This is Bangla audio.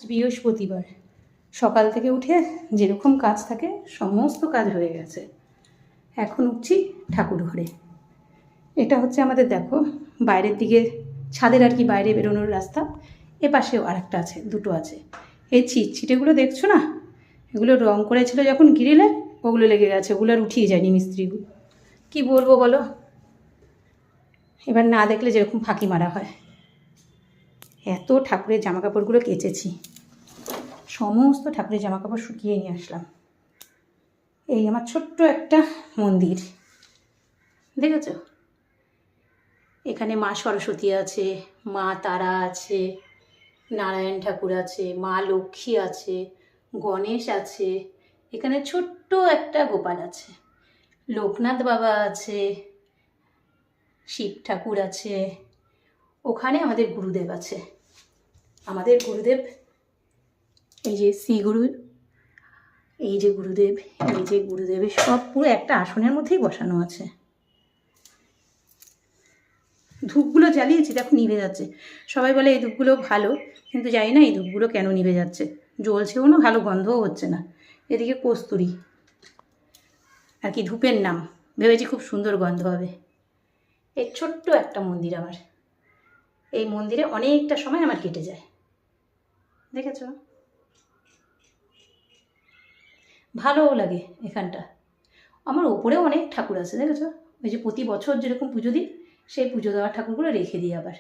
বৃহস্পতিবার সকাল থেকে উঠে যেরকম কাজ থাকে সমস্ত কাজ হয়ে গেছে। এখন উঠছি ঠাকুর ঘরে। এটা হচ্ছে আমাদের, দেখো, বাইরের দিকে ছাদের আর কি বাইরে বেরোনোর রাস্তা। এ পাশেও আরেকটা আছে, দুটো আছে। এই ছিটছিটেগুলো দেখছো না, এগুলো রং করেছিল যখন গ্রিলের, ওগুলো লেগে গেছে। ওগুলো আর উঠিয়ে যায়নি মিস্ত্রিগুলো। কি বলবো বলো, এবার না দেখলে যেরকম ফাঁকি মারা হয়। এত ঠাকুরের জামাকাপড়গুলো কেচেছি, সমস্ত ঠাকুরের জামাকাপড় শুকিয়ে নিয়ে আসলাম। এই আমার ছোট্ট একটা মন্দির, দেখেছ? এখানে মা সরস্বতী আছে, মা তারা আছে, নারায়ণ ঠাকুর আছে, মা লক্ষ্মী আছে, গণেশ আছে, এখানে ছোট্ট একটা গোপাল আছে, লোকনাথ বাবা আছে, শিব ঠাকুর আছে। ওখানে আমাদের গুরুদেব আছে। আমাদের গুরুদেব এই যে শ্রী গুরু, এই যে গুরুদেব, এই যে গুরুদেবের সব পুরো একটা আসনের মধ্যেই বসানো আছে। ধূপগুলো জ্বালিয়েছি, দেখো নিভে যাচ্ছে। সবাই বলে এই ধূপগুলো ভালো, কিন্তু জানি না এই ধূপগুলো কেন নিভে যাচ্ছে। জ্বলছেও না, ভালো গন্ধও হচ্ছে না। এদিকে কস্তুরি আর কি ধূপের নাম, ভেবেছি খুব সুন্দর গন্ধ হবে। এই ছোট্ট একটা মন্দির আমার, এই মন্দিরে অনেকটা সময় আমার কেটে যায়, দেখেছ? ভালোও লাগে এখানটা। আমার ওপরেও অনেক ঠাকুর আছে, দেখেছো? ওই যে প্রতি বছর যেরকম পুজো দিই, সেই পুজো দেওয়ার ঠাকুরগুলো রেখে দিই আবার।